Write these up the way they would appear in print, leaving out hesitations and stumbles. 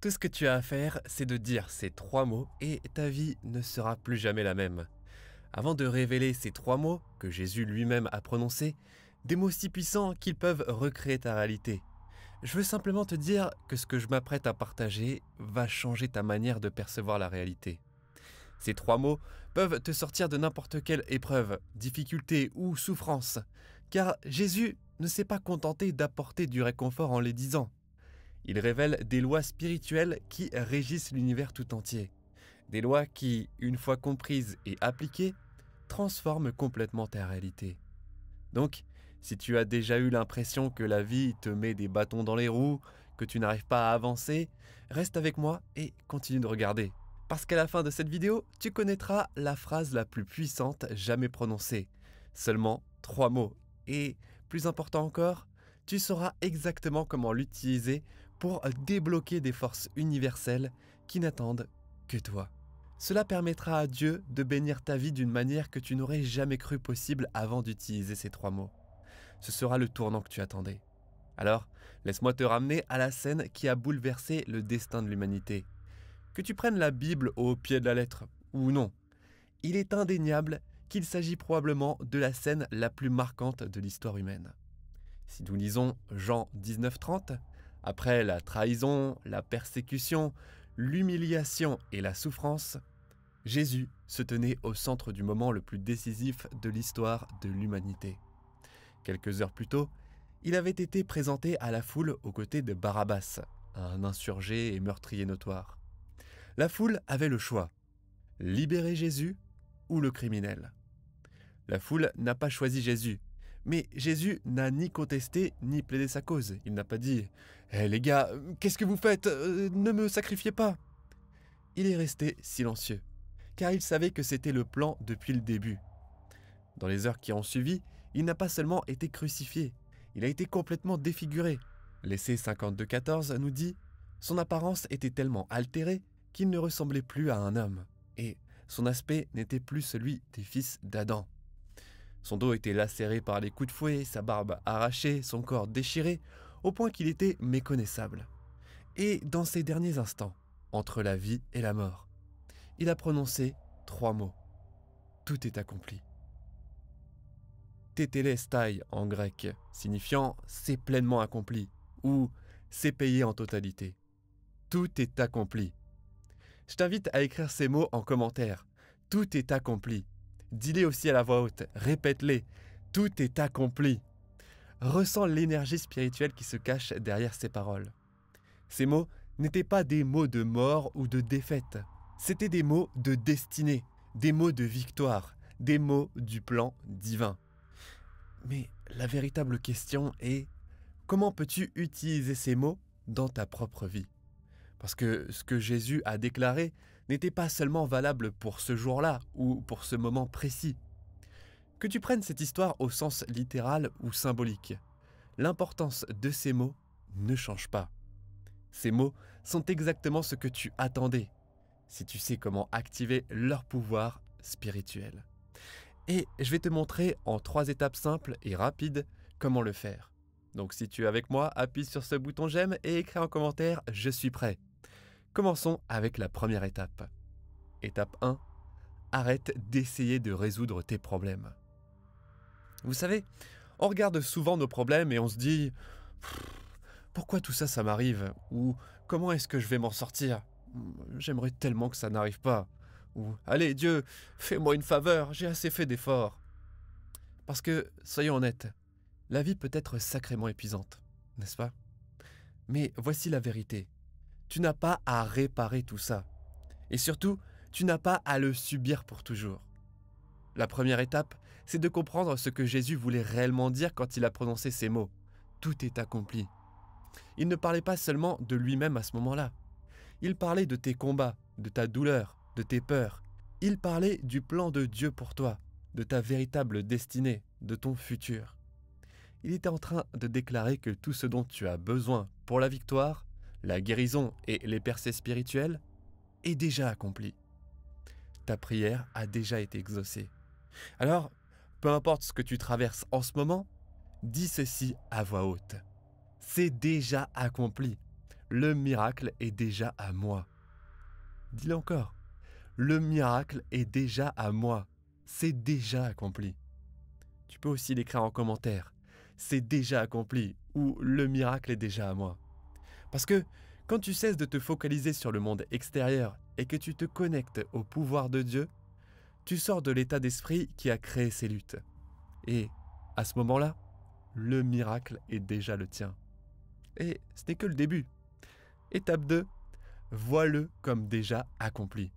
Tout ce que tu as à faire, c'est de dire ces 3 mots et ta vie ne sera plus jamais la même. Avant de révéler ces 3 mots, que Jésus lui-même a prononcés, des mots si puissants qu'ils peuvent recréer ta réalité. Je veux simplement te dire que ce que je m'apprête à partager va changer ta manière de percevoir la réalité. Ces 3 mots peuvent te sortir de n'importe quelle épreuve, difficulté ou souffrance, car Jésus ne s'est pas contenté d'apporter du réconfort en les disant. Il révèle des lois spirituelles qui régissent l'univers tout entier. Des lois qui, une fois comprises et appliquées, transforment complètement ta réalité. Donc, si tu as déjà eu l'impression que la vie te met des bâtons dans les roues, que tu n'arrives pas à avancer, reste avec moi et continue de regarder. Parce qu'à la fin de cette vidéo, tu connaîtras la phrase la plus puissante jamais prononcée. Seulement 3 mots. Et, plus important encore, tu sauras exactement comment l'utiliser pour débloquer des forces universelles qui n'attendent que toi. Cela permettra à Dieu de bénir ta vie d'une manière que tu n'aurais jamais cru possible avant d'utiliser ces 3 mots. Ce sera le tournant que tu attendais. Alors, laisse-moi te ramener à la scène qui a bouleversé le destin de l'humanité. Que tu prennes la Bible au pied de la lettre, ou non, il est indéniable qu'il s'agit probablement de la scène la plus marquante de l'histoire humaine. Si nous lisons Jean 19:30, après la trahison, la persécution, l'humiliation et la souffrance, Jésus se tenait au centre du moment le plus décisif de l'histoire de l'humanité. Quelques heures plus tôt, il avait été présenté à la foule aux côtés de Barabbas, un insurgé et meurtrier notoire. La foule avait le choix, libérer Jésus ou le criminel. La foule n'a pas choisi Jésus, mais Jésus n'a ni contesté ni plaidé sa cause. Il n'a pas dit « Hé les gars, qu'est-ce que vous faites? Ne me sacrifiez pas !» Il est resté silencieux, car il savait que c'était le plan depuis le début. Dans les heures qui ont suivi, il n'a pas seulement été crucifié, il a été complètement défiguré. L'essai 52:14 nous dit « Son apparence était tellement altérée qu'il ne ressemblait plus à un homme, et son aspect n'était plus celui des fils d'Adam. » Son dos était lacéré par les coups de fouet, sa barbe arrachée, son corps déchiré, au point qu'il était méconnaissable. Et dans ces derniers instants, entre la vie et la mort, il a prononcé 3 mots. Tout est accompli. Tétélestai en grec, signifiant « c'est pleinement accompli » ou « c'est payé en totalité ». Tout est accompli. Je t'invite à écrire ces mots en commentaire. Tout est accompli. Dis-les aussi à la voix haute, répète-les. Tout est accompli. Ressens l'énergie spirituelle qui se cache derrière ces paroles. Ces mots n'étaient pas des mots de mort ou de défaite. C'étaient des mots de destinée, des mots de victoire, des mots du plan divin. Mais la véritable question est, comment peux-tu utiliser ces mots dans ta propre vie ? Parce que ce que Jésus a déclaré n'était pas seulement valable pour ce jour-là ou pour ce moment précis. Que tu prennes cette histoire au sens littéral ou symbolique, l'importance de ces mots ne change pas. Ces mots sont exactement ce que tu attendais, si tu sais comment activer leur pouvoir spirituel. Et je vais te montrer en 3 étapes simples et rapides comment le faire. Donc si tu es avec moi, appuie sur ce bouton j'aime et écris en commentaire « Je suis prêt ». Commençons avec la première étape. Étape 1. Arrête d'essayer de résoudre tes problèmes. Vous savez, on regarde souvent nos problèmes et on se dit « Pourquoi tout ça, ça m'arrive ?» ou « Comment est-ce que je vais m'en sortir ? J'aimerais tellement que ça n'arrive pas. » ou « Allez Dieu, fais-moi une faveur, j'ai assez fait d'efforts. » Parce que, soyons honnêtes, la vie peut être sacrément épuisante, n'est-ce pas? Mais voici la vérité. Tu n'as pas à réparer tout ça. Et surtout, tu n'as pas à le subir pour toujours. La première étape, c'est de comprendre ce que Jésus voulait réellement dire quand il a prononcé ces mots. Tout est accompli. Il ne parlait pas seulement de lui-même à ce moment-là. Il parlait de tes combats, de ta douleur, de tes peurs. Il parlait du plan de Dieu pour toi, de ta véritable destinée, de ton futur. Il était en train de déclarer que tout ce dont tu as besoin pour la victoire, la guérison et les percées spirituelles est déjà accompli. Ta prière a déjà été exaucée. Alors, peu importe ce que tu traverses en ce moment, dis ceci à voix haute. C'est déjà accompli. le miracle est déjà à moi. Dis-le encore. Le miracle est déjà à moi. C'est déjà accompli. Tu peux aussi l'écrire en commentaire. C'est déjà accompli ou le miracle est déjà à moi. Parce que quand tu cesses de te focaliser sur le monde extérieur et que tu te connectes au pouvoir de Dieu, tu sors de l'état d'esprit qui a créé ces luttes. Et à ce moment-là, le miracle est déjà le tien. Et ce n'est que le début. Étape 2, vois-le comme déjà accompli.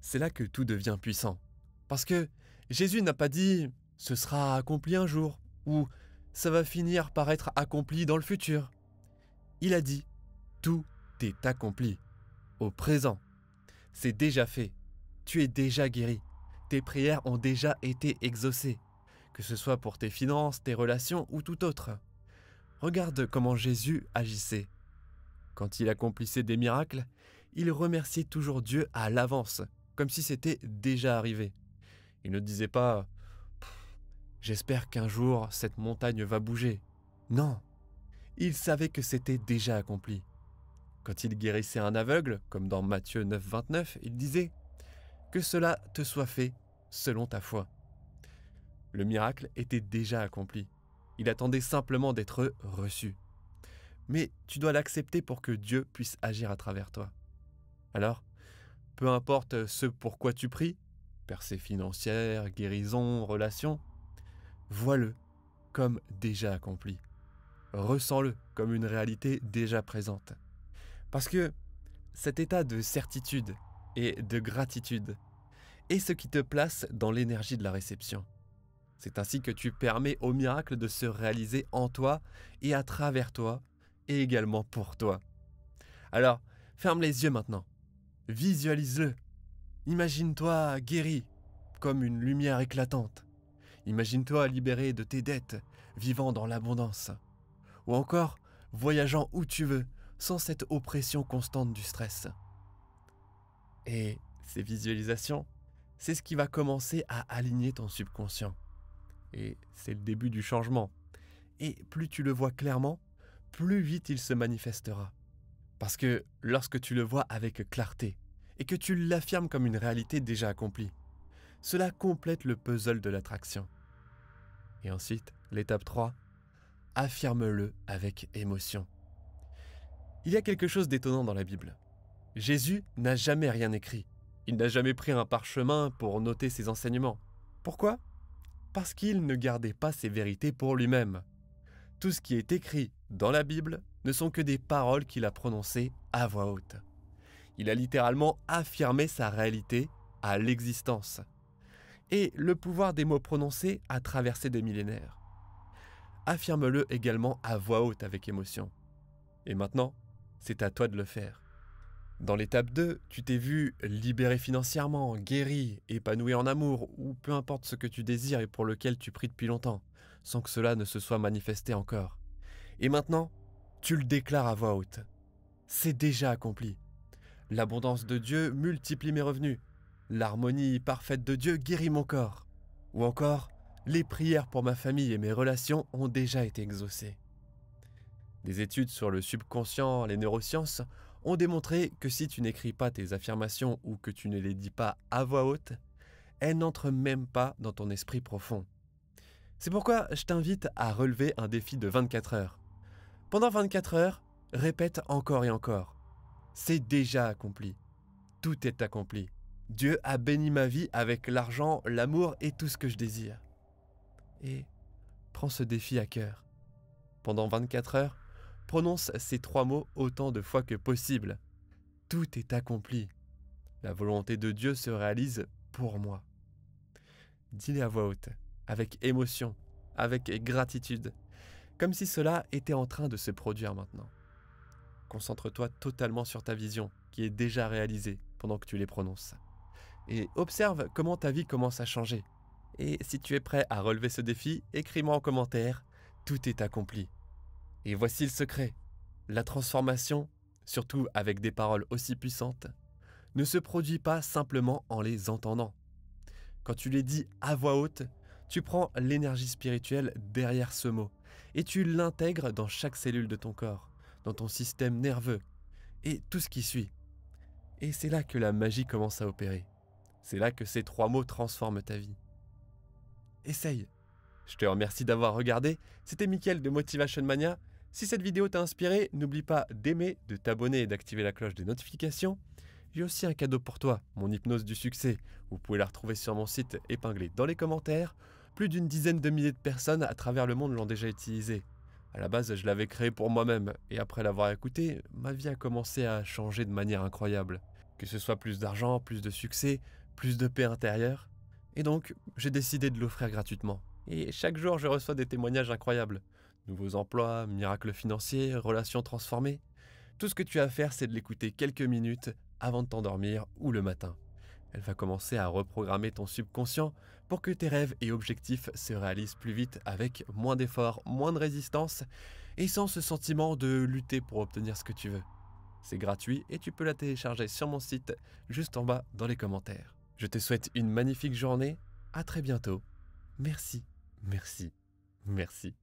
C'est là que tout devient puissant. Parce que Jésus n'a pas dit « ce sera accompli un jour » ou « ça va finir par être accompli dans le futur ». Il a dit « tout est accompli » au présent. C'est déjà fait. Tu es déjà guéri. Tes prières ont déjà été exaucées, que ce soit pour tes finances, tes relations ou tout autre. Regarde comment Jésus agissait. Quand il accomplissait des miracles, il remerciait toujours Dieu à l'avance, comme si c'était déjà arrivé. Il ne disait pas « j'espère qu'un jour cette montagne va bouger ». Non, il savait que c'était déjà accompli. Quand il guérissait un aveugle, comme dans Matthieu 9, 29, il disait « que cela te soit fait selon ta foi ». Le miracle était déjà accompli. Il attendait simplement d'être reçu. Mais tu dois l'accepter pour que Dieu puisse agir à travers toi. Alors, peu importe ce pourquoi tu pries, percée financière, guérison, relation, vois-le comme déjà accompli. Ressens-le comme une réalité déjà présente. Parce que cet état de certitude et de gratitude est ce qui te place dans l'énergie de la réception. C'est ainsi que tu permets au miracle de se réaliser en toi et à travers toi, et également pour toi. Alors, ferme les yeux maintenant. Visualise-le. Imagine-toi guéri, comme une lumière éclatante. Imagine-toi libéré de tes dettes, vivant dans l'abondance. Ou encore, voyageant où tu veux, sans cette oppression constante du stress. Et ces visualisations, c'est ce qui va commencer à aligner ton subconscient. Et c'est le début du changement. Et plus tu le vois clairement, plus vite il se manifestera. Parce que lorsque tu le vois avec clarté, et que tu l'affirmes comme une réalité déjà accomplie, cela complète le puzzle de l'attraction. Et ensuite, l'étape 3, affirme-le avec émotion. Il y a quelque chose d'étonnant dans la Bible. Jésus n'a jamais rien écrit. Il n'a jamais pris un parchemin pour noter ses enseignements. Pourquoi ? Parce qu'il ne gardait pas ses vérités pour lui-même. Tout ce qui est écrit dans la Bible ne sont que des paroles qu'il a prononcées à voix haute. Il a littéralement affirmé sa réalité à l'existence. Et le pouvoir des mots prononcés a traversé des millénaires. Affirme-le également à voix haute avec émotion. Et maintenant, c'est à toi de le faire. Dans l'étape 2, tu t'es vu libéré financièrement, guéri, épanoui en amour, ou peu importe ce que tu désires et pour lequel tu pries depuis longtemps, sans que cela ne se soit manifesté encore. Et maintenant, tu le déclares à voix haute. C'est déjà accompli. L'abondance de Dieu multiplie mes revenus. L'harmonie parfaite de Dieu guérit mon corps. Ou encore, les prières pour ma famille et mes relations ont déjà été exaucées. Des études sur le subconscient, les neurosciences, ont démontré que si tu n'écris pas tes affirmations ou que tu ne les dis pas à voix haute, elles n'entrent même pas dans ton esprit profond. C'est pourquoi je t'invite à relever un défi de 24 heures. Pendant 24 heures, répète encore et encore. C'est déjà accompli. Tout est accompli. Dieu a béni ma vie avec l'argent, l'amour et tout ce que je désire. Et prends ce défi à cœur. Pendant 24 heures, prononce ces 3 mots autant de fois que possible. Tout est accompli. La volonté de Dieu se réalise pour moi. Dis-les à voix haute, avec émotion, avec gratitude, comme si cela était en train de se produire maintenant. Concentre-toi totalement sur ta vision, qui est déjà réalisée pendant que tu les prononces. Et observe comment ta vie commence à changer. Et si tu es prêt à relever ce défi, écris-moi en commentaire « Tout est accompli ». Et voici le secret. La transformation, surtout avec des paroles aussi puissantes, ne se produit pas simplement en les entendant. Quand tu les dis à voix haute, tu prends l'énergie spirituelle derrière ce mot et tu l'intègres dans chaque cellule de ton corps. dans ton système nerveux et tout ce qui suit. Et c'est là que la magie commence à opérer. C'est là que ces 3 mots transforment ta vie. Essaye. Je te remercie d'avoir regardé. C'était Mickaël de Motivation Mania. Si cette vidéo t'a inspiré, n'oublie pas d'aimer, de t'abonner et d'activer la cloche des notifications. J'ai aussi un cadeau pour toi, mon hypnose du succès. Vous pouvez la retrouver sur mon site épinglé dans les commentaires. Plus d'une dizaine de milliers de personnes à travers le monde l'ont déjà utilisé. À la base, je l'avais créé pour moi-même, et après l'avoir écouté, ma vie a commencé à changer de manière incroyable. Que ce soit plus d'argent, plus de succès, plus de paix intérieure. Et donc, j'ai décidé de l'offrir gratuitement. Et chaque jour, je reçois des témoignages incroyables. Nouveaux emplois, miracles financiers, relations transformées. Tout ce que tu as à faire, c'est de l'écouter quelques minutes avant de t'endormir ou le matin. Elle va commencer à reprogrammer ton subconscient pour que tes rêves et objectifs se réalisent plus vite avec moins d'efforts, moins de résistance et sans ce sentiment de lutter pour obtenir ce que tu veux. C'est gratuit et tu peux la télécharger sur mon site juste en bas dans les commentaires. Je te souhaite une magnifique journée, à très bientôt. Merci, merci, merci.